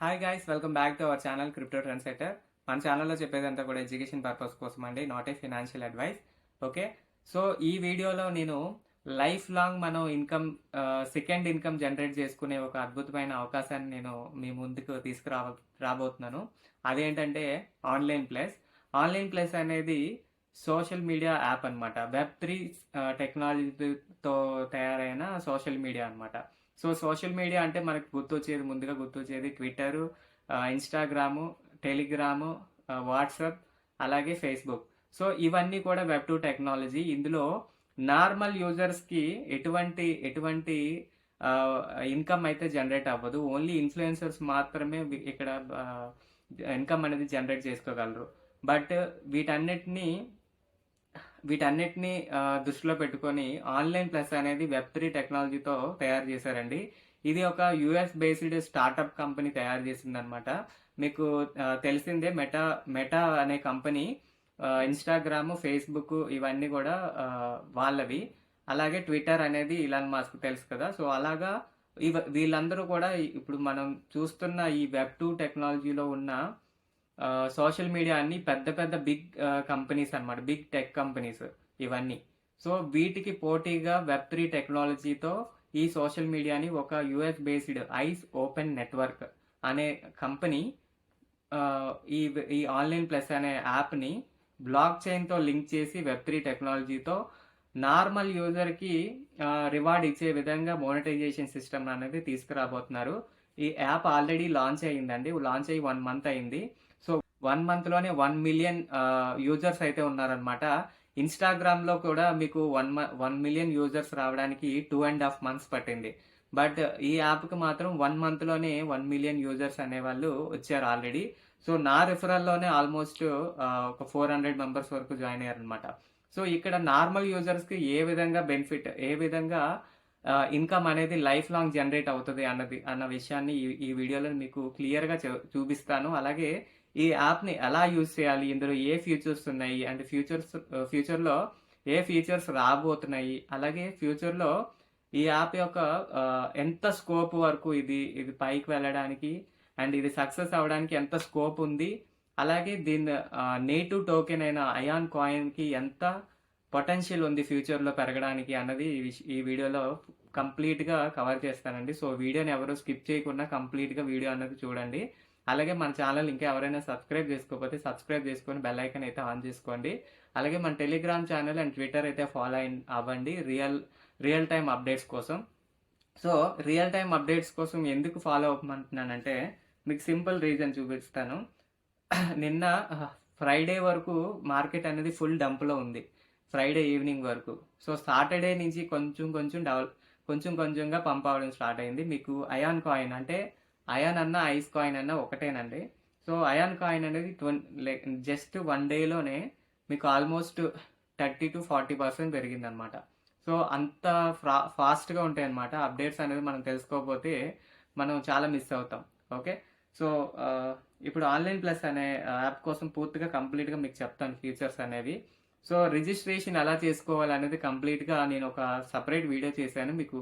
Hi guys, welcome back to our channel crypto trend setter. మన ఛానల్లో చెప్పేదంతా కూడా ఎడ్యుకేషన్ పర్పస్ కోసం అండి, not a financial advice. Okay, so ఈ వీడియోలో నేను లైఫ్ లాంగ్ మనం సెకండ్ ఇన్కమ్ జనరేట్ చేసుకునే ఒక అద్భుతమైన అవకాశాన్ని నేను మీ ముందుకు రాబోతున్నాను. అదేంటంటే ఆన్లైన్ ప్లస్ అనేది సోషల్ మీడియా యాప్ అనమాట. వెబ్3 టెక్నాలజీతో తయారైన సోషల్ మీడియా అనమాట. సో సోషల్ మీడియా అంటే మనకు ముందుగా గుర్తొచ్చేది ట్విట్టరు, ఇన్స్టాగ్రాము, టెలిగ్రాము, వాట్సాప్, అలాగే ఫేస్బుక్. సో ఇవన్నీ కూడా వెబ్2 టెక్నాలజీ. ఇందులో నార్మల్ యూజర్స్కి ఎటువంటి ఇన్కమ్ అయితే జనరేట్ అవ్వదు. ఓన్లీ ఇన్ఫ్లుయెన్సర్స్ మాత్రమే ఇక్కడ ఇన్కమ్ అనేది జనరేట్ చేసుకోగలరు. బట్ వీటన్నిటిని దృష్టిలో పెట్టుకొని ఆన్లైన్ ప్లస్ అనేది వెబ్3 టెక్నాలజీతో తయారు చేశారండి. ఇది ఒక యుఎస్ బేస్డ్ స్టార్టప్ కంపెనీ తయారు చేసిందనమాట. మీకు తెలిసిందే, మెటా అనే కంపెనీ ఇన్స్టాగ్రామ్, ఫేస్బుక్ ఇవన్నీ కూడా వాళ్ళవి. అలాగే ట్విట్టర్ అనేది ఇలాన్ మస్క్ తెలుసు కదా. సో అలాగా వీళ్ళందరూ కూడా ఇప్పుడు మనం చూస్తున్న ఈ వెబ్2 టెక్నాలజీలో ఉన్న సోషల్ మీడియా అన్ని పెద్ద బిగ్ కంపెనీస్ అనమాట, బిగ్ టెక్ కంపెనీస్ ఇవన్నీ. సో వీటికి పోటీగా వెబ్3 టెక్నాలజీతో ఈ సోషల్ మీడియాని ఒక US based ice open network అనే కంపెనీ ఈ ఆన్లైన్ ప్లస్ అనే యాప్ని బ్లాక్ చైన్తో లింక్ చేసి వెబ్3 టెక్నాలజీతో నార్మల్ యూజర్కి రివార్డ్ ఇచ్చే విధంగా మోనటైజేషన్ సిస్టమ్ అనేది తీసుకురాబోతున్నారు. ఈ యాప్ ఆల్రెడీ లాంచ్ అయ్యిందండి. లాంచ్ అయ్యి 1 month అయింది. సో 1 monthలోనే 1 million యూజర్స్ అయితే ఉన్నారనమాట. ఇన్స్టాగ్రామ్లో కూడా మీకు 1 million యూజర్స్ రావడానికి 2.5 months పట్టింది. బట్ ఈ యాప్కి మాత్రం 1 monthలోనే 1 million యూజర్స్ అనేవాళ్ళు వచ్చారు ఆల్రెడీ. సో నా రిఫరల్లోనే ఆల్మోస్ట్ ఒక 400 మెంబర్స్ వరకు జాయిన్ అయ్యారనమాట. సో ఇక్కడ నార్మల్ యూజర్స్కి ఏ విధంగా బెనిఫిట్, ఏ విధంగా ఇన్కమ్ అనేది లైఫ్ లాంగ్ జనరేట్ అవుతుంది అన్న విషయాన్ని ఈ వీడియోలో మీకు క్లియర్గా చూపిస్తాను. అలాగే ఈ యాప్ని ఎలా యూజ్ చేయాలి, ఇందులో ఏ ఫీచర్స్ ఉన్నాయి, అండ్ ఫ్యూచర్లో ఏ ఫీచర్స్ రాబోతున్నాయి, అలాగే ఫ్యూచర్లో ఈ యాప్ యొక్క ఎంత స్కోప్ వరకు ఇది పైకి వెళ్ళడానికి అండ్ ఇది సక్సెస్ అవ్వడానికి ఎంత స్కోప్ ఉంది, అలాగే దీని నేటివ్ టోకెన్ అయిన అయాన్ కాయిన్కి ఎంత పొటెన్షియల్ ఉంది ఫ్యూచర్లో పెరగడానికి అన్నది ఈ వీడియోలో కంప్లీట్గా కవర్ చేస్తానండి. సో వీడియోని ఎవరు స్కిప్ చేయకుండా కంప్లీట్గా వీడియో అన్నది చూడండి. అలాగే మన ఛానల్ ఇంకా ఎవరైనా సబ్స్క్రైబ్ చేసుకోకపోతే సబ్స్క్రైబ్ చేసుకొని బెల్ ఐకాన్ అయితే ఆన్ చేసుకోండి. అలాగే మన టెలిగ్రామ్ ఛానల్ అండ్ ట్విట్టర్ అయితే ఫాలో అవ్వండి రియల్ టైం అప్డేట్స్ కోసం. సో రియల్ టైం అప్డేట్స్ కోసం ఎందుకు ఫాలో అవ్వమంటున్నానంటే మీకు సింపుల్ రీజన్ చూపిస్తాను. నిన్న ఫ్రైడే వరకు మార్కెట్ అనేది ఫుల్ డంప్లో ఉంది, ఫ్రైడే ఈవినింగ్ వరకు. సో సాటర్డే నుంచి కొంచెంగా పంప్ అవ్వడం స్టార్ట్ అయింది. మీకు అయాన్ కాయిన్ అంటే అయాన్ అన్న ఐస్ కాయిన్ అన్న ఒకటేనండి. సో అయాన్ కాయిన్ అనేది జస్ట్ 1 dayలోనే మీకు ఆల్మోస్ట్ 30 to 40% పెరిగిందనమాట. సో అంత ఫాస్ట్గా ఉంటాయి అన్నమాట అప్డేట్స్ అనేది. మనం తెలుసుకోకపోతే మనం చాలా మిస్ అవుతాం. ఓకే, సో ఇప్పుడు ఆన్లైన్ ప్లస్ అనే యాప్ కోసం పూర్తిగా కంప్లీట్గా మీకు చెప్తాను ఫీచర్స్ అనేవి. సో రిజిస్ట్రేషన్ ఎలా చేసుకోవాలనేది కంప్లీట్గా నేను ఒక సపరేట్ వీడియో చేశాను, మీకు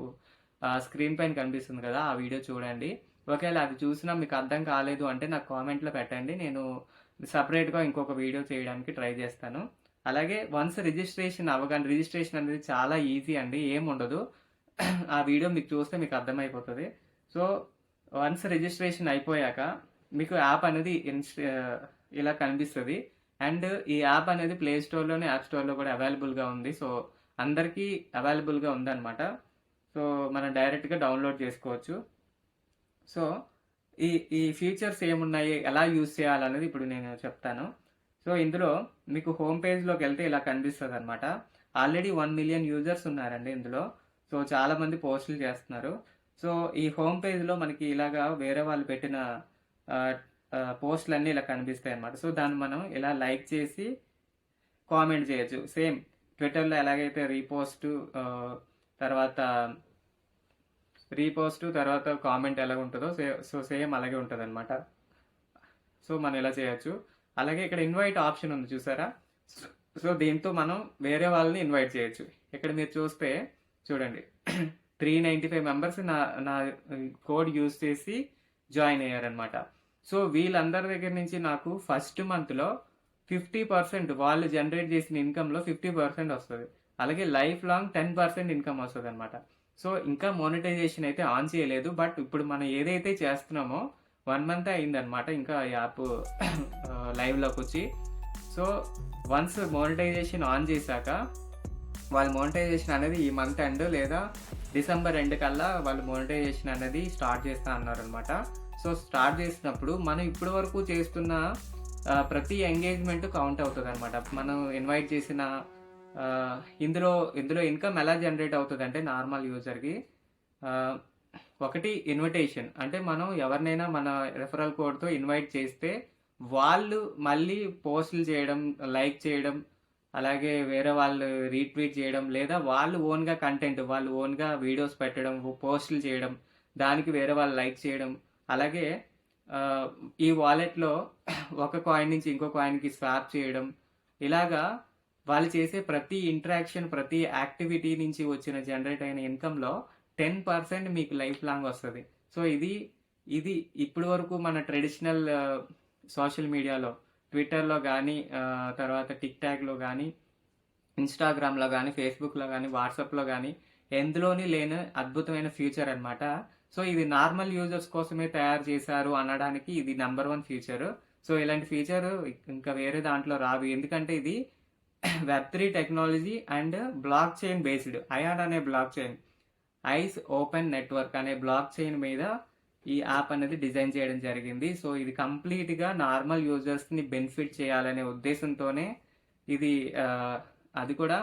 స్క్రీన్ పైన కనిపిస్తుంది కదా, ఆ వీడియో చూడండి. ఒకవేళ అది చూసినా మీకు అర్థం కాలేదు అంటే నాకు కామెంట్లో పెట్టండి, నేను సపరేట్గా ఇంకొక వీడియో చేయడానికి ట్రై చేస్తాను. అలాగే వన్స్ రిజిస్ట్రేషన్ అనేది చాలా ఈజీ అండి, ఏముండదు. ఆ వీడియో మీకు చూస్తే మీకు అర్థమైపోతుంది. సో వన్స్ రిజిస్ట్రేషన్ అయిపోయాక మీకు యాప్ అనేది ఇలా కనిపిస్తుంది. అండ్ ఈ యాప్ అనేది ప్లే స్టోర్లోనే, యాప్ స్టోర్లో కూడా అవైలబుల్గా ఉంది. సో అందరికీ అవైలబుల్గా ఉందన్నమాట. సో మనం డైరెక్ట్గా డౌన్లోడ్ చేసుకోవచ్చు. సో ఈ ఫీచర్స్ ఏమున్నాయి, ఎలా యూజ్ చేయాలనేది ఇప్పుడు నేను చెప్తాను. సో ఇందులో మీకు హోమ్ పేజ్లోకి వెళ్తే ఇలా కనిపిస్తుంది అనమాట. ఆల్రెడీ 1 million యూజర్స్ ఉన్నారండి ఇందులో. సో చాలామంది పోస్టులు చేస్తున్నారు. సో ఈ హోమ్ పేజ్లో మనకి ఇలాగా వేరే వాళ్ళు పెట్టిన పోస్టులన్నీ ఇలా కనిపిస్తాయి అన్నమాట. సో దాన్ని మనం ఇలా లైక్ చేసి కామెంట్ చేయొచ్చు. సేమ్ ట్విట్టర్లో ఎలాగైతే రీపోస్ట్ తర్వాత కామెంట్ ఎలా ఉంటుందో సో సేమ్ అలాగే ఉంటుంది అనమాట. సో మనం ఇలా చేయొచ్చు. అలాగే ఇక్కడ ఇన్వైట్ ఆప్షన్ ఉంది చూసారా. సో దీంతో మనం వేరే వాళ్ళని ఇన్వైట్ చేయొచ్చు. ఇక్కడ మీరు చూస్తే చూడండి 395 మెంబర్స్ నా కోడ్ యూజ్ చేసి జాయిన్ అయ్యారనమాట. సో వీళ్ళందరి దగ్గర నుంచి నాకు ఫస్ట్ మంత్‌లో 50% వాళ్ళు జనరేట్ చేసిన ఇన్‌కమ్‌లో 50% వస్తది. అలాగే లైఫ్ లాంగ్ 10% ఇన్‌కమ్ వస్తదనమాట. సో ఇంకా మోనిటైజేషన్ అయితే ఆన్ చేయలేదు. బట్ ఇప్పుడు మనం ఏదైతే చేస్తున్నామో 1 మంతే అయిందనమాట. ఇంకా యాప్ లైవ్‌లోకొచ్చి. సో వన్స్ మోనిటైజేషన్ ఆన్ చేశాక వాళ్ళ మోనిటైజేషన్ అనేది ఈ మంత్ ఎండ్ లేదా డిసెంబర్ ఎండ్ కల్లా వాళ్ళు మోనిటైజేషన్ అనేది స్టార్ట్ చేస్తా అన్నారనమాట. సో స్టార్ట్ చేసినప్పుడు మనం ఇప్పటి వరకు చేస్తున్న ప్రతి ఎంగేజ్మెంట్ కౌంట్ అవుతుంది అనమాట. మనం ఇన్వైట్ చేసిన ఇందులో ఇందులో ఇన్కమ్ ఎలా జనరేట్ అవుతుంది అంటే నార్మల్ యూజర్కి ఒకటి ఇన్విటేషన్, అంటే మనం ఎవరినైనా మన రెఫరల్ కోడ్తో ఇన్వైట్ చేస్తే వాళ్ళు మళ్ళీ పోస్టులు చేయడం, లైక్ చేయడం, అలాగే వేరే వాళ్ళు రీట్వీట్ చేయడం, లేదా వాళ్ళు ఓన్గా కంటెంట్, వాళ్ళు ఓన్గా వీడియోస్ పెట్టడం, పోస్టులు చేయడం, దానికి వేరే వాళ్ళు లైక్ చేయడం, అలాగే ఈ వాలెట్లో ఒక కాయిన్ నుంచి ఇంకో కాయిన్కి స్వాప్ చేయడం, ఇలాగా వాళ్ళు చేసే ప్రతి ఇంటరాక్షన్, ప్రతి యాక్టివిటీ నుంచి వచ్చిన జనరేట్ అయిన ఇన్కంలో 10% మీకు లైఫ్ లాంగ్ వస్తుంది. సో ఇది ఇప్పటి వరకు మన ట్రెడిషనల్ సోషల్ మీడియాలో ట్విట్టర్లో కానీ, తర్వాత టిక్ టాక్లో కానీ, ఇన్స్టాగ్రామ్లో కానీ, ఫేస్బుక్లో కానీ, వాట్సాప్లో కానీ ఎందులోని లేని అద్భుతమైన ఫ్యూచర్ అనమాట. సో ఇది నార్మల్ యూజర్స్ కోసమే తయారు చేశారు అనడానికి ఇది నెంబర్ 1 ఫీచర్. సో ఇలాంటి ఫీచర్ ఇంకా వేరే దాంట్లో రాదు. ఎందుకంటే ఇది వెబ్3 technology and blockchain based. Ion అనే blockchain, ice open network అనే బ్లాక్ చైన్ మీద ఈ యాప్ అనేది డిజైన్ చేయడం జరిగింది. సో ఇది కంప్లీట్గా నార్మల్ యూజర్స్ని బెనిఫిట్ చేయాలనే ఉద్దేశంతోనే ఇది అది కూడా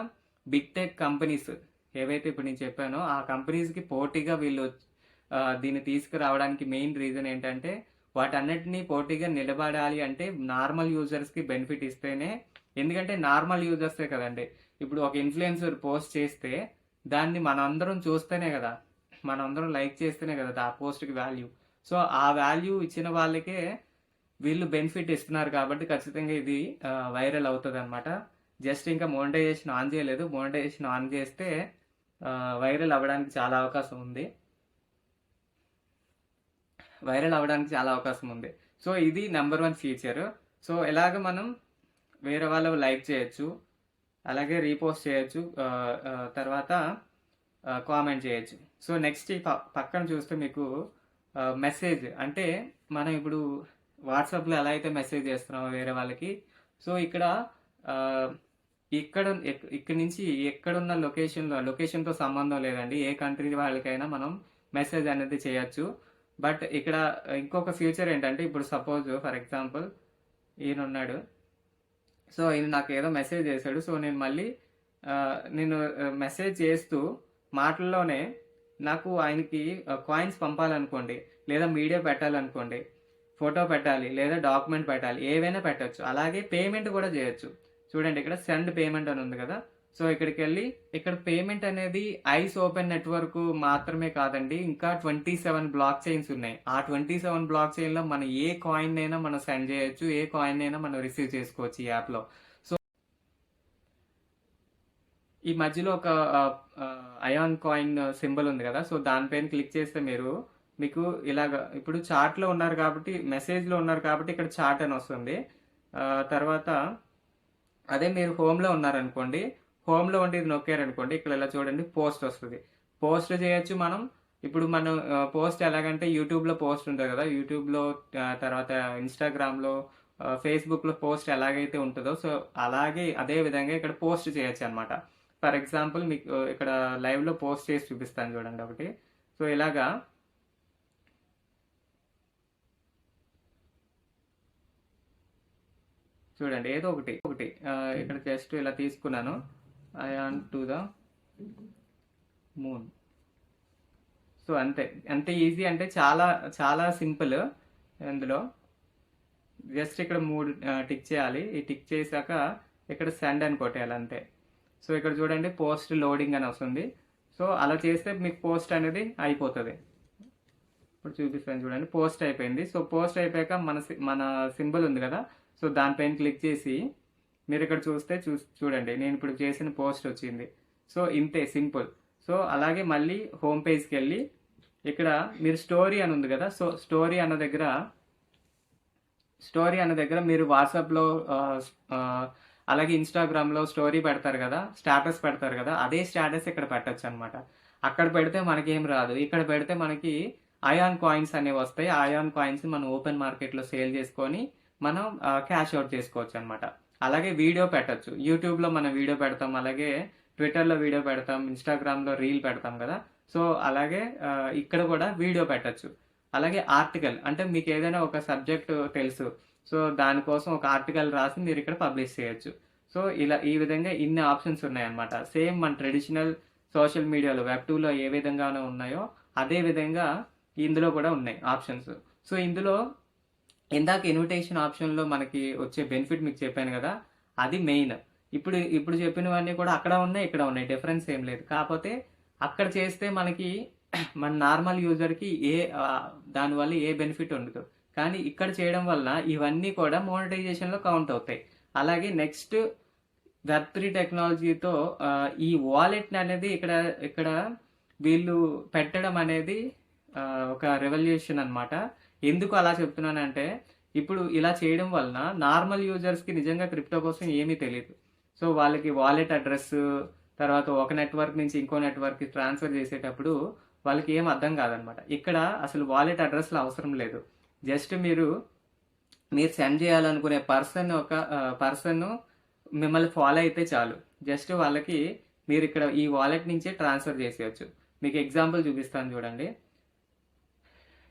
బిగ్ టెక్ కంపెనీస్ ఏవైతే ఇప్పుడు నేను చెప్పానో ఆ కంపెనీస్కి పోటీగా వీళ్ళు దీన్ని తీసుకురావడానికి మెయిన్ రీజన్ ఏంటంటే వాటన్నిటినీ పోటీగా నిలబడాలి అంటే నార్మల్ యూజర్స్కి బెనిఫిట్ ఇస్తేనే. ఎందుకంటే నార్మల్ యూజర్సే కదండి ఇప్పుడు ఒక ఇన్ఫ్లుయెన్సర్ పోస్ట్ చేస్తే దాన్ని మనందరం చూస్తేనే కదా, మనందరం లైక్ చేస్తేనే కదా ఆ పోస్ట్కి వాల్యూ. సో ఆ వాల్యూ ఇచ్చిన వాళ్ళకే వీళ్ళు బెనిఫిట్ ఇస్తున్నారు కాబట్టి ఖచ్చితంగా ఇది వైరల్ అవుతుంది అనమాట. జస్ట్ ఇంకా మోనిటైజేషన్ ఆన్ చేయలేదు. మోనిటైజేషన్ ఆన్ చేస్తే వైరల్ అవ్వడానికి చాలా అవకాశం ఉంది. సో ఇది నెంబర్ 1 ఫీచర్. సో ఎలాగ మనం వేరే వాళ్ళు లైక్ చేయొచ్చు, అలాగే రీపోస్ట్ చేయొచ్చు, తర్వాత కామెంట్ చేయొచ్చు. సో నెక్స్ట్ ఈ పక్కన చూస్తే మీకు మెసేజ్, అంటే మనం ఇప్పుడు వాట్సాప్లో ఎలా అయితే మెసేజ్ చేస్తున్నామో వేరే వాళ్ళకి, సో ఇక్కడ నుంచి ఎక్కడున్న లొకేషన్తో సంబంధం లేదండి. ఏ కంట్రీ వాళ్ళకైనా మనం మెసేజ్ అనేది చేయొచ్చు. బట్ ఇక్కడ ఇంకొక ఫ్యూచర్ ఏంటంటే ఇప్పుడు సపోజ్ ఫర్ ఎగ్జాంపుల్ ఈయన ఉన్నాడు. సో ఈయన నాకు ఏదో మెసేజ్ చేశాడు. సో నేను మెసేజ్ చేస్తూ మాటల్లోనే నాకు ఆయనకి కాయిన్స్ పంపాలనుకోండి, లేదా మీడియా పెట్టాలనుకోండి, ఫోటో పెట్టాలి, లేదా డాక్యుమెంట్ పెట్టాలి, ఏవైనా పెట్టచ్చు. అలాగే పేమెంట్ కూడా చేయొచ్చు. చూడండి ఇక్కడ సెండ్ పేమెంట్ అని ఉంది కదా. సో ఇక్కడికి వెళ్ళి ఇక్కడ పేమెంట్ అనేది ఐస్ ఓపెన్ నెట్వర్క్ మాత్రమే కాదండి, ఇంకా 27 బ్లాక్ చైన్స్ ఉన్నాయి. ఆ 27 బ్లాక్ చైన్లో మనం ఏ కాయిన్ అయినా మనం సెండ్ చేయొచ్చు, ఏ కాయిన్ అయినా మనం రిసీవ్ చేసుకోవచ్చు ఈ యాప్లో. సో ఈ మధ్యలో ఒక అయాన్ కాయిన్ సింబల్ ఉంది కదా, సో దానిపైన క్లిక్ చేస్తే మీకు ఇలాగ ఇప్పుడు చార్ట్లో ఉన్నారు కాబట్టి, మెసేజ్లో ఉన్నారు కాబట్టి ఇక్కడ చార్ట్ అని వస్తుంది. తర్వాత అదే మీరు హోమ్లో ఉన్నారనుకోండి, హోమ్లో ఉండి ఇది నొక్కారనుకోండి, ఇక్కడ ఇలా చూడండి పోస్ట్ వస్తుంది. పోస్ట్ చేయొచ్చు మనం. ఇప్పుడు మనం పోస్ట్ ఎలాగంటే యూట్యూబ్లో పోస్ట్ ఉంటుంది కదా, యూట్యూబ్లో, తర్వాత ఇన్స్టాగ్రామ్లో, ఫేస్బుక్లో పోస్ట్ ఎలాగైతే ఉంటుందో సో అలాగే అదే విధంగా ఇక్కడ పోస్ట్ చేయొచ్చు అనమాట. ఫర్ ఎగ్జాంపుల్ మీకు ఇక్కడ లైవ్లో పోస్ట్ చేసి చూపిస్తాను చూడండి ఒకటి. సో ఇలాగా చూడండి ఏదో ఒకటి ఇక్కడ జస్ట్ ఇలా తీసుకున్నాను, I on to the moon. So అంతే ఈజీ, అంటే చాలా చాలా సింపుల్. ఇందులో జస్ట్ ఇక్కడ 3 టిక్ చేయాలి. ఈ టిక్ చేశాక ఇక్కడ సెండ్ అని కొట్టేయాలి అంతే. సో ఇక్కడ చూడండి పోస్ట్ లోడింగ్ అని వస్తుంది. సో అలా చేస్తే మీకు పోస్ట్ అనేది అయిపోతుంది. ఇప్పుడు చూపిస్తాను చూడండి, పోస్ట్ అయిపోయింది. సో పోస్ట్ అయిపోయాక మన సింబల్ ఉంది కదా, సో దానిపైన క్లిక్ చేసి మీరు ఇక్కడ చూడండి నేను ఇప్పుడు చేసిన పోస్ట్ వచ్చింది. సో ఇంతే సింపుల్. సో అలాగే మళ్ళీ హోమ్ పేజ్కి వెళ్ళి ఇక్కడ మీరు స్టోరీ అని ఉంది కదా, సో స్టోరీ అన్న దగ్గర స్టోరీ అనే దగ్గర మీరు వాట్సాప్‌లో అలాగే ఇన్‌స్టాగ్రామ్‌లో స్టోరీ పెడతారు గదా! స్టేటస్ పెడతారు గదా! అదే స్టేటస్ ఇక్కడ పెట్టొచ్చనమాట. అక్కడ పెడితే మనకేం రాదు. ఇక్కడ పెడితే మనకి అయాన్ కాయిన్స్ అనేవొస్తాయి. ఆ అయాన్ కాయిన్స్ మనం ఓపెన్ మార్కెట్‌లో సేల్ చేసుకొని మనం క్యాష్ ఔట్ చేసుకోవచ్చనమాట. అలాగే వీడియో పెట్టొచ్చు. యూట్యూబ్‌లో మనం వీడియో పెడతాం. అలాగే ట్విట్టర్‌లో వీడియో పెడతాం. ఇన్‌స్టాగ్రామ్‌లో రీల్ పెడతాం గదా! సో, అలాగే ఇక్కడ గూడా వీడియో పెట్టొచ్చు. అలాగే ఆర్టికల్ అంటే మీకేదైనా ఒక సబ్జెక్ట్ తెలుసు. సో, దానికోసం ఒక ఆర్టికల్ రాసి మీరిక్కడ పబ్లిష్ చేయొచ్చు. సో, ఇలా ఈ విధంగా ఇన్ని ఆప్షన్స్ ఉన్నాయన్నమాట. సేమ్ మన ట్రెడిషనల్ సోషల్ మీడియాలో వెబ్ 2లో ఏ విధంగానో ఉన్నాయో, అదే విధంగా ఇందులో కూడా ఉన్నాయి ఆప్షన్స్. సో, ఇందులో ఇందాక ఇన్విటేషన్ ఆప్షన్‌లో మనకి వచ్చే బెనిఫిట్ మీకు చెప్పాను గదా! అది మెయిన్. ఇప్పుడు చెప్పినవన్నీ కూడా అక్కడ ఉన్నాయి, ఇక్కడ ఉన్నాయి. డిఫరెన్స్ ఏం లేదు. కాపోతే అక్కడ చేస్తే మనకి మన నార్మల్ యూజర్‌కి దానివల్ల ఏ బెనిఫిట్ ఉండదు. కానీ ఇక్కడ చేయడం వల్ల ఇవన్నీ కూడా మోనటైజేషన్‌లో కౌంట్ అవుతాయి. అలాగే నెక్స్ట్ వెబ్3 టెక్నాలజీతో ఈ వాలెట్ అనేది ఇక్కడ ఇక్కడ వీళ్ళు పెట్టడం అనేది ఒక రెవల్యూషన్ అన్నమాట. ఎందుకు అలా చెప్తున్నానంటే, ఇప్పుడు ఇలా చేయడం వలన నార్మల్ యూజర్స్‌కి నిజంగా క్రిప్టో కోసం ఏమీ తెలీదు. సో, వాళ్ళకి వాలెట్ అడ్రెస్సు, తర్వాత ఒక నెట్వర్క్ నుంచి ఇంకో నెట్వర్క్‌కి ట్రాన్స్‌ఫర్ చేసేటప్పుడు వాళ్ళకి ఏం అర్థం కాదనమాట. ఇక్కడ అసలు వాలెట్ అడ్రెస్‌లు అవసరం లేదు. జస్ట్ మీరు సెండ్ చేయాలనుకునే పర్సన్ మిమ్మల్ని ఫాలో అయితే చాలు. జస్ట్ వాళ్ళకి మీరిక్కడ ఈ వాలెట్ నుంచే ట్రాన్స్‌ఫర్ చేసేయొచ్చు. మీకు ఎగ్జాంపుల్ చూపిస్తాను చూడండి.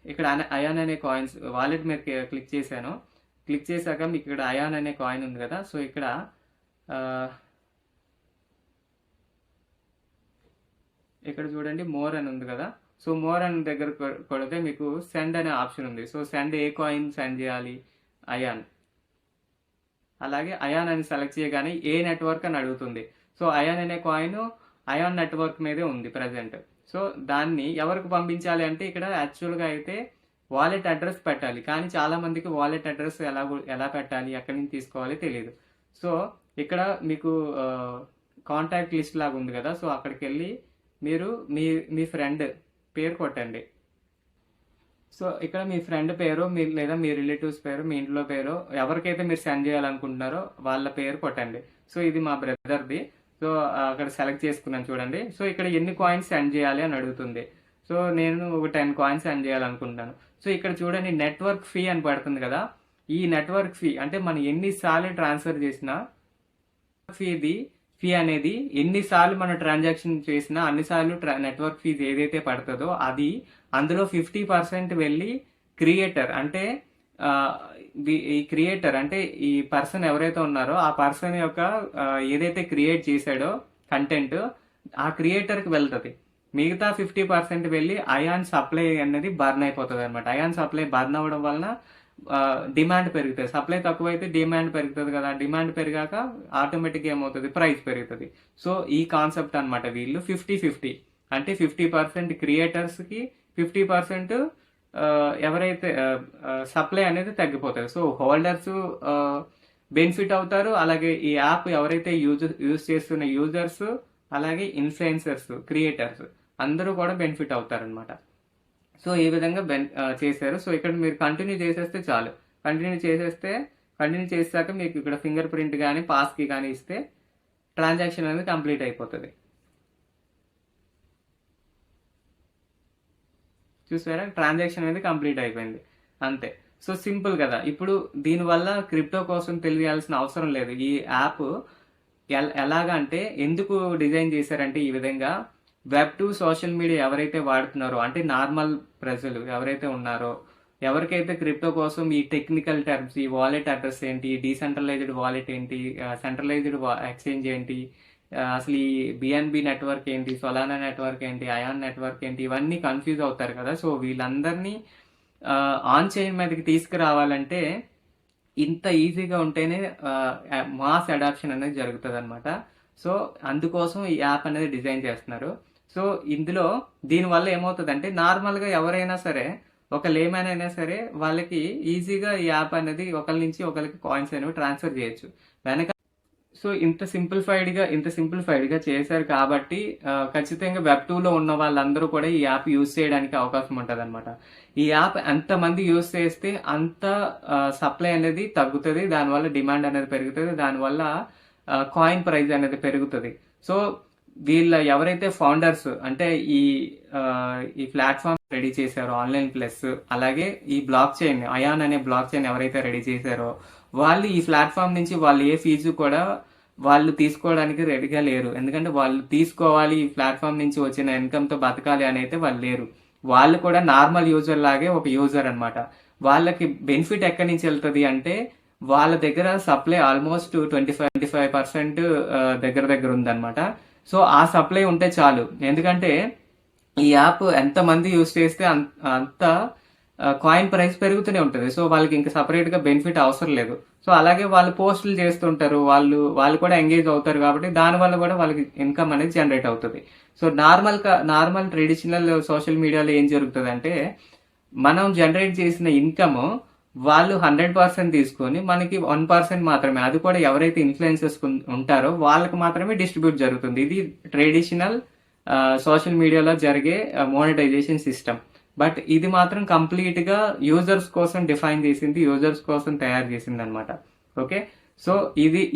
ఇక్కడ అయాన్ అనే కాయిన్స్ వాలెట్ మీద క్లిక్ చేశాను. క్లిక్ చేశాక మీకు ఇక్కడ అయాన్ అనే కాయిన్ ఉంది కదా! సో, ఇక్కడ ఇక్కడ చూడండి మోర్ అని ఉంది కదా! సో, మోర్ అని దగ్గర కొడితే మీకు సెండ్ అనే ఆప్షన్ ఉంది. సో, సెండ్ ఏ కాయిన్ సెండ్ చేయాలి? అయాన్. అలాగే అయాన్ అని సెలెక్ట్ చేయగానే ఏ నెట్వర్క్ అని అడుగుతుంది. సో, అయాన్ అనే కాయిన్ అయాన్ నెట్వర్క్ మీదే ఉంది ప్రెజెంట్. సో, దాన్ని ఎవరికి పంపించాలి అంటే ఇక్కడ యాక్చువల్‌గా అయితే వాలెట్ అడ్రెస్ పెట్టాలి. కానీ చాలా మందికి వాలెట్ అడ్రెస్ ఎలా పెట్టాలి? ఎక్కడి నుంచి తీసుకోవాలి తెలీదు. సో, ఇక్కడ మీకు కాంటాక్ట్ లిస్ట్ లాగా ఉంది కదా! సో, అక్కడికెళ్ళి మీరు మీ ఫ్రెండ్ పేరు కొట్టండి. సో, ఇక్కడ మీ ఫ్రెండ్ పేరు లేదా మీ రిలేటివ్స్ పేరు, మీ ఇంట్లో పేరు ఎవరికైతే మీరు సెండ్ చేయాలనుకుంటున్నారో వాళ్ళ పేరు కొట్టండి. సో, ఇది మా బ్రదర్‌ది. సో, అక్కడ సెలెక్ట్ చేసుకున్నాను చూడండి. సో, ఇక్కడ ఎన్ని కాయిన్స్ సెండ్ చేయాలి అని అడుగుతుంది. సో, నేను ఒక 10 కాయిన్స్ సెండ్ చేయాలనుకుంటున్నాను. సో, ఇక్కడ చూడండి నెట్వర్క్ ఫీ అని పడుతుంది కదా! ఈ నెట్వర్క్ ఫీ అంటే మనం ఎన్ని సార్లు ట్రాన్స్‌ఫర్ చేసినా ఫీ అనేది ఎన్నిసార్లు మనం ట్రాన్సాక్షన్ చేసినా అన్నిసార్లు నెట్వర్క్ ఫీజ్ ఏదైతే పడుతుందో అది అందులో 50% వెళ్ళి క్రియేటర్ అంటే ఈ క్రియేటర్ అంటే ఈ పర్సన్ ఎవరైతే ఉన్నారో ఆ పర్సన్ యొక్క ఏదైతే క్రియేట్ చేశాడో కంటెంట్ ఆ క్రియేటర్కి వెళ్తుంది. మిగతా 50% వెళ్ళి అయాన్ సప్లై అనేది బర్న్ అయిపోతుంది అనమాట. అయాన్ సప్లై బర్న్ అవ్వడం వలన డిమాండ్ పెరుగుతుంది. సప్లై తక్కువైతే డిమాండ్ పెరుగుతుంది కదా! డిమాండ్ పెరిగాక ఆటోమేటిక్గా ఏమవుతుంది? ప్రైస్ పెరుగుతుంది. సో, ఈ కాన్సెప్ట్ అనమాట వీళ్ళు 50-50 అంటే 50% క్రియేటర్స్‌కి 50% ఎవరైతే సప్లై అనేది తగ్గిపోతుంది. సో, హోల్డర్స్ బెనిఫిట్ అవుతారు. అలాగే ఈ యాప్ ఎవరైతే యూజ్ చేస్తున్న యూజర్స్ అలాగే ఇన్‌ఫ్లుయెన్సర్స్, క్రియేటర్స్ అందరూ కూడా బెనిఫిట్ అవుతారనమాట. సో, ఈ విధంగా చేశారు. సో, ఇక్కడ మీరు కంటిన్యూ చేసేస్తే చాలు. కంటిన్యూ చేసాక మీకు ఇక్కడ ఫింగర్ ప్రింట్ కానీ పాస్ కీ కానీ ఇస్తే ట్రాన్సాక్షన్ అనేది కంప్లీట్ అయిపోతుంది. చూసారా? ట్రాన్సాక్షన్ అనేది కంప్లీట్ అయిపోయింది. అంతే. సో, సింపుల్ కదా! ఇప్పుడు దీనివల్ల క్రిప్టో కోసం తెలియాల్సిన అవసరం లేదు. ఈ యాప్ ఎలాగంటే ఎందుకు డిజైన్ చేశారంటే ఈ విధంగా వెబ్2 సోషల్ మీడియా ఎవరైతే వాడుతున్నారో అంటే నార్మల్ ప్రజలు ఎవరైతే ఉన్నారో ఎవరికైతే క్రిప్టో కోసం ఈ టెక్నికల్ టర్మ్స్ ఈ వాలెట్ అడ్రస్ ఏంటి, డీసెంట్రలైజ్డ్ వాలెట్ ఏంటి, సెంట్రలైజ్డ్ ఎక్స్చేంజ్ ఏంటి, అసలు ఈ బిఎన్బి నెట్వర్క్ ఏంటి, సొలానా నెట్వర్క్ ఏంటి, అయాన్ నెట్వర్క్ ఏంటి ఇవన్నీ కన్ఫ్యూజ్ అవుతారు కదా! సో, వీళ్ళందరినీ ఆన్ చైన్ మీదకి తీసుకురావాలంటే ఇంత ఈజీగా ఉంటేనే మాస్ అడాప్షన్ అనేది జరుగుతుంది అనమాట. సో, అందుకోసం ఈ యాప్ అనేది డిజైన్ చేస్తున్నారు. సో, ఇందులో దీనివల్ల ఏమవుతుందంటే నార్మల్‌గా ఎవరైనా సరే ఒక లేమ్యాన్ అయినా సరే వాళ్ళకి ఈజీగా ఈ యాప్ అనేది ఒకరి నుంచి ఒకరికి కాయిన్స్ అనేవి ట్రాన్స్ఫర్ చేయొచ్చు. సో ఇంత సింప్లిఫైడ్‌గా చేశారు కాబట్టి ఖచ్చితంగా వెబ్ 2లో ఉన్న వాళ్ళందరూ కూడా ఈ యాప్ యూజ్ చేయడానికి అవకాశం ఉంటదనమాట. ఈ యాప్ ఎంతమంది యూజ్ చేస్తే అంత సప్లై అనేది తగ్గుతది. దానివల్ల డిమాండ్ అనేది పెరుగుతది. దానివల్ల కాయిన్ ప్రైస్ అనేది పెరుగుతది. సో ఎవరైతే ఫౌండర్స్ అంటే ఈ ప్లాట్‌ఫార్మ్ రెడీ చేశారో ఆన్‌లైన్ ప్లస్, అలాగే ఈ బ్లాక్ చైన్ అయాన్ అనే బ్లాక్ చైన్ ఎవరైతే రెడీ చేశారో వాళ్ళు ఈ ప్లాట్‌ఫార్మ్ నుంచి వాళ్ళు ఏ ఫీజు కూడా వాళ్ళు తీసుకోవడానికి రెడీగా లేరు. ఎందుకంటే వాళ్ళు తీసుకోవాలి, ఈ ప్లాట్‌ఫార్మ్ నుంచి వచ్చిన ఇన్‌కమ్‌తో బతకాలి అని అయితే వాళ్ళు లేరు. వాళ్ళు కూడా నార్మల్ యూజర్ లాగే ఒక యూజర్ అన్నమాట. వాళ్ళకి బెనిఫిట్ ఎక్కడి నుంచి వెళ్తది అంటే వాళ్ళ దగ్గర సప్లై ఆల్మోస్ట్ 25% దగ్గర దగ్గర ఉందన్నమాట. సో ఆ సప్లై ఉంటే చాలు. ఎందుకంటే ఈ యాప్ ఎంతమంది యూజ్ చేస్తే అంత కాయిన్ ప్రైస్ పెరుగుతూనే ఉంటుంది. సో వాళ్ళకి ఇంకా సపరేట్గా బెనిఫిట్ అవసరం లేదు. సో అలాగే వాళ్ళు పోస్టులు చేస్తుంటారు, వాళ్ళు కూడా ఎంగేజ్ అవుతారు కాబట్టి దానివల్ల కూడా వాళ్ళకి ఇన్కమ్ అనేది జనరేట్ అవుతుంది. సో నార్మల్ ట్రెడిషనల్ సోషల్ మీడియాలో ఏం జరుగుతుంది అంటే మనం జనరేట్ చేసిన ఇన్కమ్ వాళ్ళు 100% తీసుకొని మనకి 1% మాత్రమే, అది కూడా ఎవరైతే ఇన్ఫ్లుయెన్సర్స్ ఉంటారో వాళ్ళకి మాత్రమే డిస్ట్రిబ్యూట్ జరుగుతుంది. ఇది ట్రెడిషనల్ సోషల్ మీడియాలో జరిగే మోనిటైజేషన్ సిస్టమ్. బట్ ఇది మాత్రం కంప్లీట్గా యూజర్స్ కోసం డిఫైన్ చేసింది, యూజర్స్ కోసం తయారు చేసింది అనమాట. ఓకే, సో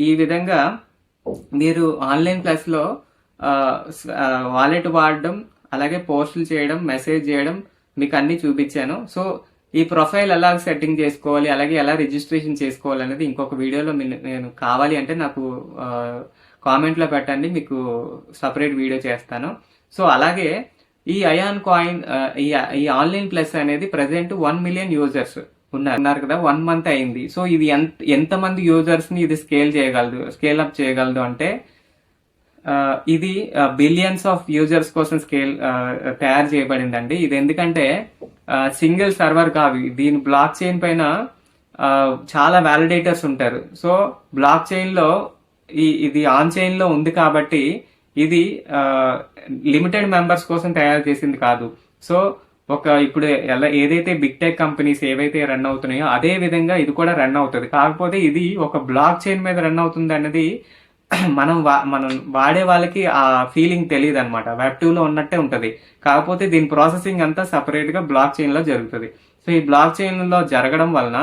ఈ విధంగా మీరు ఆన్లైన్ ప్లస్లో వాలెట్ వాడడం, అలాగే పోస్టులు చేయడం, మెసేజ్ చేయడం మీకు అన్ని చూపించాను. సో ఈ ప్రొఫైల్ ఎలా సెట్టింగ్ చేసుకోవాలి, అలాగే ఎలా రిజిస్ట్రేషన్ చేసుకోవాలి అనేది ఇంకొక వీడియోలో నేను కావాలి అంటే నాకు కామెంట్లో పెట్టండి, మీకు సపరేట్ వీడియో చేస్తాను. సో అలాగే ఈ అయాన్ కాయిన్ ఈ ఆన్లైన్ ప్లస్ అనేది ప్రెసెంట్ 1 మిలియన్ యూజర్స్ ఉన్నారు కదా, 1 మంత్ అయింది. సో ఇది ఎంతమంది యూజర్స్ ని ఇది స్కేల్ అప్ చేయగలదు అంటే ఇది బిలియన్స్ ఆఫ్ యూజర్స్ కోసం తయారు చేయబడిందండి. ఇది ఎందుకంటే సింగిల్ సర్వర్ కాదు, దీని బ్లాక్ చైన్ పైన చాలా వ్యాలిడేటర్స్ ఉంటారు. సో బ్లాక్ చైన్ లో ఇది ఆన్ చైన్ లో ఉంది కాబట్టి ఇది లిమిటెడ్ మెంబర్స్ కోసం తయారు చేసింది కాదు. సో ఇప్పుడు ఏదైతే బిగ్ టెక్ కంపెనీస్ ఏవైతే రన్ అవుతున్నాయో అదే విధంగా ఇది కూడా రన్ అవుతుంది. కాకపోతే ఇది ఒక బ్లాక్ చైన్ మీద రన్ అవుతుంది అన్నది మనం వాడే వాళ్ళకి ఆ ఫీలింగ్ తెలియదు అనమాట. వెబ్ 2లో ఉన్నట్టే ఉంటుంది. కాకపోతే దీని ప్రాసెసింగ్ అంతా సపరేట్ గా బ్లాక్ చైన్ లో జరుగుతుంది. సో ఈ బ్లాక్ చైన్ లో జరగడం వలన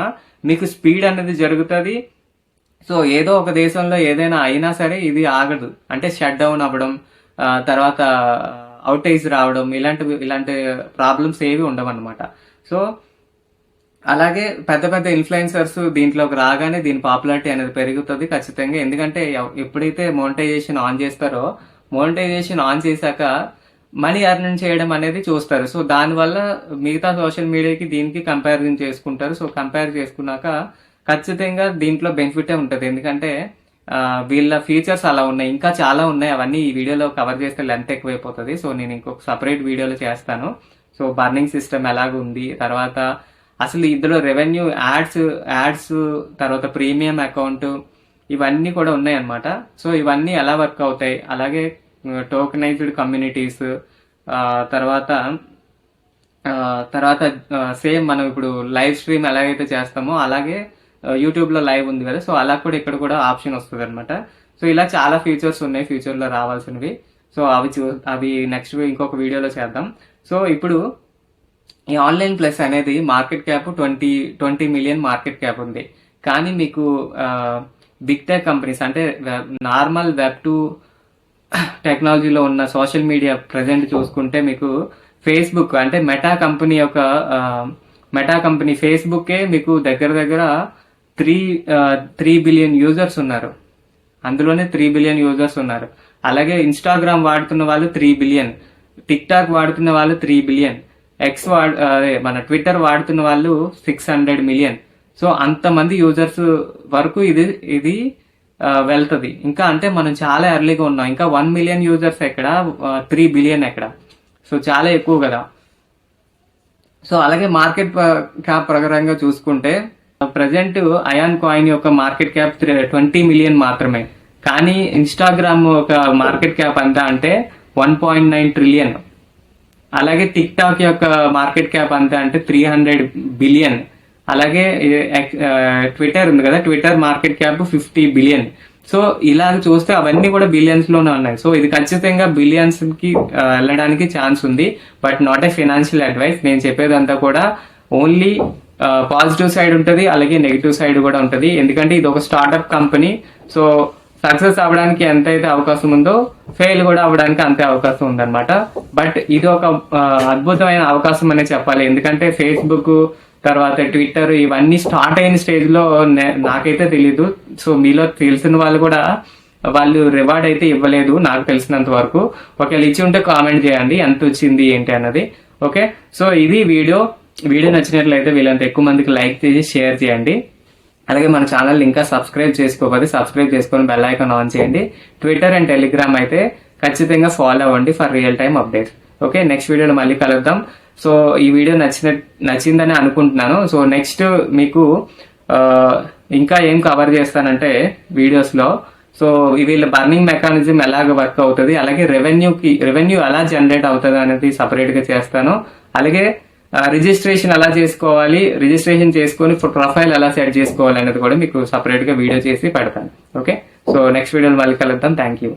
మీకు స్పీడ్ అనేది జరుగుతుంది. సో ఏదో ఒక దేశంలో ఏదైనా అయినా సరే ఇది ఆగదు, అంటే షట్ డౌన్ అవ్వడం, తర్వాత అవుటేజ్ రావడం, ఇలాంటి ప్రాబ్లమ్స్ ఏవి ఉండవన్నమాట. సో అలాగే పెద్ద పెద్ద ఇన్ఫ్లుయెన్సర్స్ దీంట్లోకి రాగానే దీని పాపులారిటీ అనేది పెరుగుతుంది ఖచ్చితంగా. ఎందుకంటే ఎప్పుడైతే మోనిటైజేషన్ ఆన్ చేస్తారో, మోనిటైజేషన్ ఆన్ చేశాక మనీ ఎర్న్ చేయడం అనేది చూస్తారు. సో దానివల్ల మిగతా సోషల్ మీడియాకి దీనికి కంపారిజన్ చేసుకుంటారు. సో కంపేర్ చేసుకున్నాక ఖచ్చితంగా దీంట్లో బెనిఫిటే ఉంటుంది. ఎందుకంటే వీళ్ళ ఫీచర్స్ అలా ఉన్నాయి, ఇంకా చాలా ఉన్నాయి. అవన్నీ ఈ వీడియోలో కవర్ చేస్తే లెంత్ ఎక్కువైపోతుంది. సో నేను ఇంకొక సపరేట్ వీడియోలో చేస్తాను. సో బర్నింగ్ సిస్టమ్ ఎలాగుంది, తర్వాత అసలు ఇందులో రెవెన్యూ, యాడ్స్, తర్వాత ప్రీమియం అకౌంట్, ఇవన్నీ కూడా ఉన్నాయి అన్నమాట. సో ఇవన్నీ ఎలా వర్క్ అవుతాయి, అలాగే టోకెనైజ్డ్ కమ్యూనిటీస్, తర్వాత సేమ్ మనం ఇప్పుడు లైవ్ స్ట్రీమ్ ఎలాగైతే చేస్తామో అలాగే యూట్యూబ్లో లైవ్ ఉంది కదా, సో అలా కూడా ఇక్కడ కూడా ఆప్షన్ వస్తుంది అనమాట. సో ఇలా చాలా ఫీచర్స్ ఉన్నాయి ఫ్యూచర్లో రావాల్సినవి. సో అవి నెక్స్ట్ ఇంకొక వీడియోలో చేద్దాం. సో ఇప్పుడు ఈ ఆన్లైన్ ప్లస్ అనేది market cap 20 million market cap ఉంది. కానీ మీకు బిగ్ టెక్ కంపెనీస్ అంటే నార్మల్ వెబ్ 2 టెక్నాలజీలో ఉన్న సోషల్ మీడియా ప్రజెంట్ చూసుకుంటే మీకు ఫేస్బుక్ అంటే మెటా కంపెనీ ఫేస్బుక్కే మీకు దగ్గర 3 బిలియన్ యూజర్స్ ఉన్నారు. అందులోనే 3 బిలియన్ యూజర్స్ ఉన్నారు. అలాగే ఇన్స్టాగ్రామ్ వాడుతున్న వాళ్ళు 3 బిలియన్, టిక్ టాక్ వాడుతున్న వాళ్ళు 3 బిలియన్, మన ట్విట్టర్ వాడుతున్న వాళ్ళు 600 మిలియన్. సో అంతమంది యూజర్స్ వరకు ఇది వెళ్తుంది. ఇంకా అంటే మనం చాలా ఎర్లీగా ఉన్నాం. ఇంకా 1 మిలియన్ యూజర్స్ ఎక్కడ, 3 బిలియన్ ఎక్కడ. సో చాలా ఎక్కువ కదా. సో అలాగే మార్కెట్ క్యాప్ ప్రకారంగా చూసుకుంటే ప్రజెంట్ అయాన్ కాయిన్ యొక్క మార్కెట్ క్యాప్ 20 మిలియన్ మాత్రమే. కానీ ఇన్స్టాగ్రామ్ ఒక మార్కెట్ క్యాప్ అంతా అంటే 1.9 ట్రిలియన్. అలాగే టిక్ టాక్ యొక్క మార్కెట్ క్యాప్ అంతా అంటే 300 బిలియన్. అలాగే ట్విట్టర్ ఉంది కదా, Twitter market cap 50 billion. So ఇలా చూస్తే అవన్నీ కూడా బిలియన్స్ లోనే ఉన్నాయి. సో ఇది ఖచ్చితంగా బిలియన్స్ కి వెళ్ళడానికి ఛాన్స్ ఉంది. But not a financial advice. నేను చెప్పేదంతా కూడా ఓన్లీ పాజిటివ్ సైడ్ ఉంటుంది, అలాగే నెగిటివ్ సైడ్ కూడా ఉంటుంది. ఎందుకంటే ఇది ఒక స్టార్ట్అప్ కంపెనీ. సో సక్సెస్ అవ్వడానికి ఎంతైతే అవకాశం ఉందో ఫెయిల్ కూడా అవ్వడానికి అంతే అవకాశం ఉందన్నమాట. బట్ ఇది ఒక అద్భుతమైన అవకాశం అనే చెప్పాలి. ఎందుకంటే ఫేస్బుక్ తర్వాత ట్విట్టర్ ఇవన్నీ స్టార్ట్ అయిన స్టేజ్ లో నాకైతే తెలీదు. సో మీలో తెలిసిన వాళ్ళు కూడా వాళ్ళు రివార్డ్ అయితే ఇవ్వలేదు నాకు తెలిసినంత వరకు. ఒకవేళ ఇచ్చి ఉంటే కామెంట్ చేయండి ఎంత వచ్చింది ఏంటి అన్నది. ఓకే, సో ఇది వీడియో నచ్చినట్లయితే వీళ్ళంత ఎక్కువ మందికి లైక్ చేసి షేర్ చేయండి. అలాగే మన ఛానల్ ఇంకా సబ్స్క్రైబ్ చేసుకోకపోతే సబ్స్క్రైబ్ చేసుకొని బెల్ ఐకాన్ ఆన్ చేయండి. ట్విట్టర్ అండ్ టెలిగ్రామ్ అయితే ఖచ్చితంగా ఫాలో అవ్వండి for real time updates. Okay, next వీడియోలో మళ్ళీ కలుద్దాం. సో ఈ వీడియో నచ్చిందని అనుకుంటున్నాను. సో నెక్స్ట్ మీకు ఇంకా ఏం కవర్ చేస్తానంటే వీడియోస్లో, సో వీళ్ళ బర్నింగ్ మెకానిజం ఎలాగ వర్క్ అవుతుంది, అలాగే రెవెన్యూ ఎలా జనరేట్ అవుతుంది అనేది సపరేట్గా చేస్తాను. అలాగే రిజిస్ట్రేషన్ ఎలా చేసుకోవాలి, రిజిస్ట్రేషన్ చేసుకొని ప్రొఫైల్ ఎలా సెట్ చేసుకోవాలి అనేది కూడా మీకు సపరేట్గా వీడియో చేసి పెడతాను. ఓకే, సో నెక్స్ట్ వీడియోలో మళ్ళీ కలుద్దాం. Thank you.